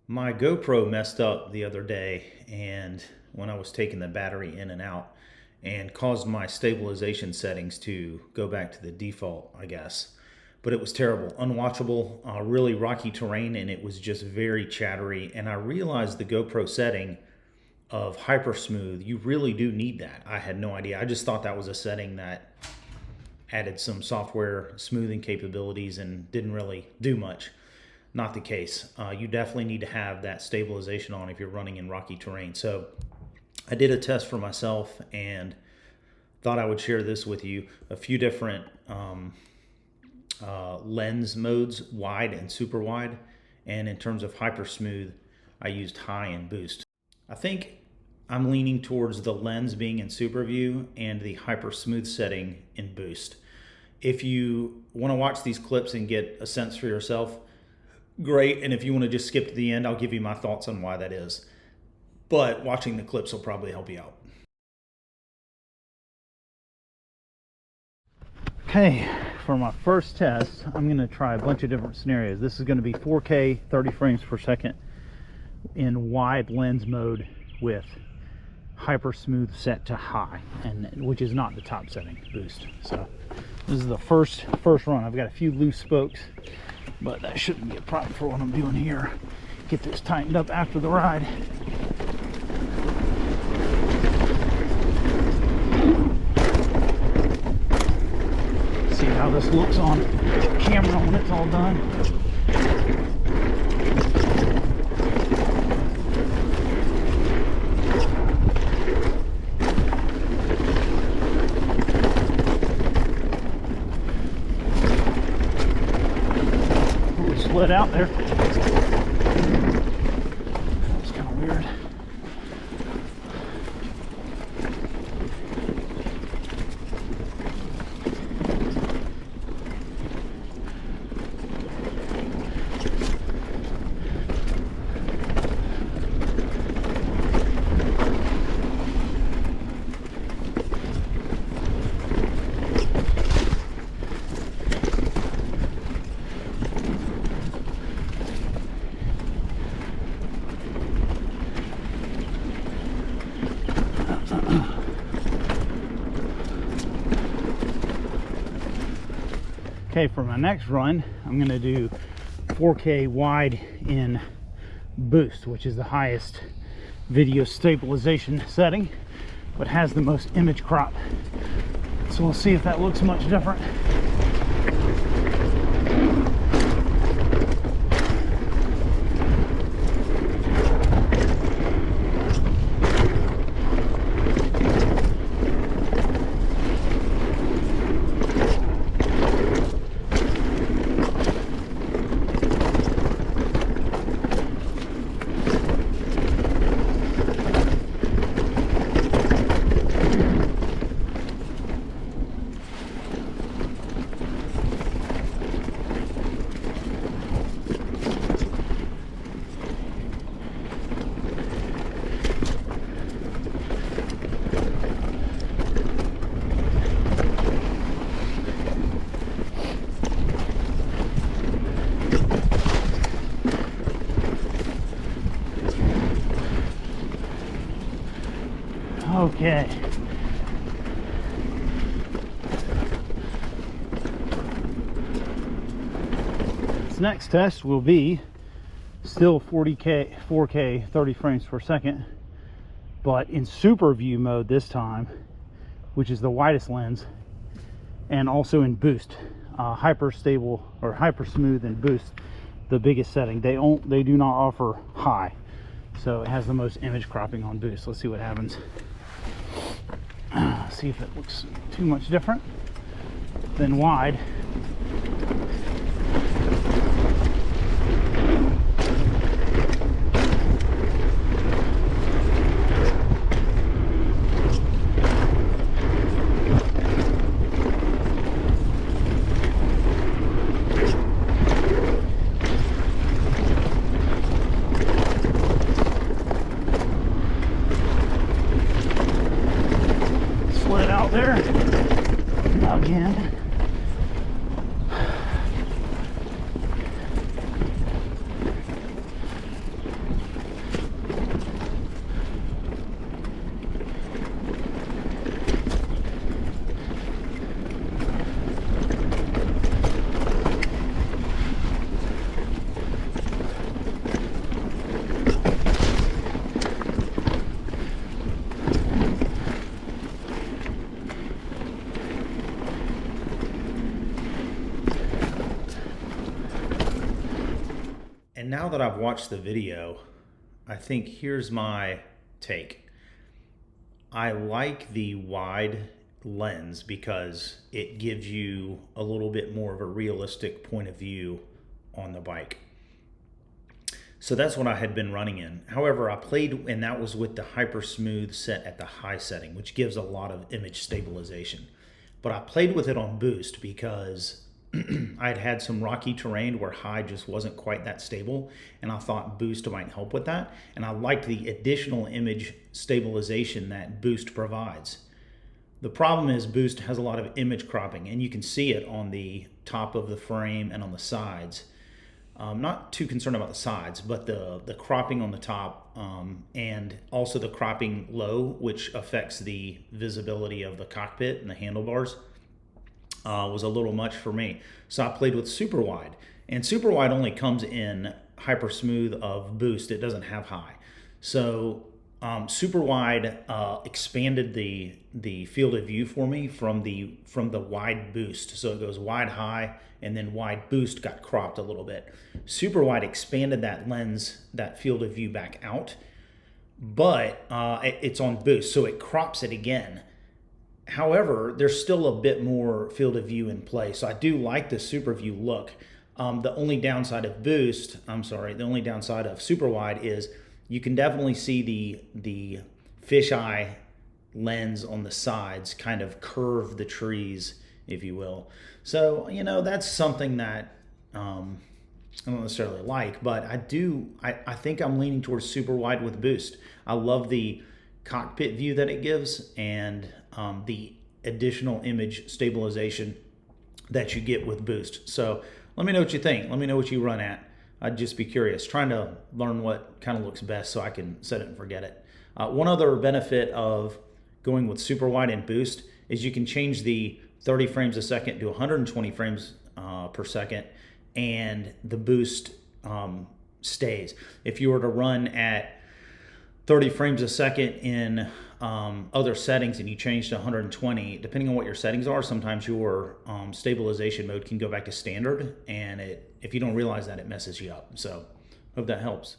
My GoPro messed up the other day, and when I was taking the battery in and out, and caused my stabilization settings to go back to the default, I guess. But it was terrible, unwatchable, really rocky terrain, and it was just very chattery. And I realized the GoPro setting of HyperSmooth, you really do need that. I had no idea. I just thought that was a setting that added some software smoothing capabilities and didn't really do much. Not the case. You definitely need to have that stabilization on if you're running in rocky terrain. So I did a test for myself and thought I would share this with you. A few different lens modes, wide and super wide. And in terms of hyper smooth, I used high and boost. I think I'm leaning towards the lens being in super view and the hyper smooth setting in boost. If you want to watch these clips and get a sense for yourself, great. And if you want to just skip to the end, I'll give you my thoughts on why that is. But watching the clips will probably help you out. Okay, for my first test, I'm going to try a bunch of different scenarios. This is going to be 4K, 30 frames per second in wide lens mode with hyper smooth set to high, and which is not the top setting, boost. So this is the first run. I've got a few loose spokes, but that shouldn't be a problem for what I'm doing here. Get this tightened up after the ride. See how this looks on camera when it's all done. Split out there. That's kind of weird. Okay, for my next run, I'm going to do 4K wide in boost, which is the highest video stabilization setting, but has the most image crop. So we'll see if that looks much different. Okay. This next test will be still 4K, 30 frames per second, but in super view mode this time, which is the widest lens, and also in boost, hyper stable or hyper smooth and boost, the biggest setting. They do not offer high, so it has the most image cropping on boost. Let's see what happens. See if it looks too much different than wide. Split out there again. now that I've watched the video, I think here's my take. I like the wide lens because it gives you a little bit more of a realistic point of view on the bike. So that's what I had been running in. However, I played, and that was with the HyperSmooth set at the high setting, which gives a lot of image stabilization. But I played with it on boost because I'd had some rocky terrain where high just wasn't quite that stable, and I thought boost might help with that. And I liked the additional image stabilization that boost provides. The problem is boost has a lot of image cropping, and you can see it on the top of the frame and on the sides. Not too concerned about the sides, but the cropping on the top, and also the cropping low, which affects the visibility of the cockpit and the handlebars, was a little much for me. So I played with super wide, and super wide only comes in HyperSmooth of boost. It doesn't have high. So super wide expanded the field of view for me from the wide boost. So it goes wide high, and then wide boost got cropped a little bit. Super wide expanded that lens, that field of view back out, but it's on boost, so it crops it again. However, there's still a bit more field of view in play, so I do like the super view look. The only downside of the only downside of super wide is you can definitely see the fisheye lens on the sides kind of curve the trees, if you will. So, that's something that I don't necessarily like, but I think I'm leaning towards super wide with boost. I love the cockpit view that it gives, and the additional image stabilization that you get with boost. So let me know what you think. Let me know what you run at. I'd just be curious, trying to learn what kind of looks best so I can set it and forget it. One other benefit of going with super wide and boost is you can change the 30 frames a second to 120 frames per second, and the boost stays. If you were to run at 30 frames a second in other settings and you change to 120, depending on what your settings are, sometimes your stabilization mode can go back to standard, and if you don't realize that, it messes you up. So hope that helps.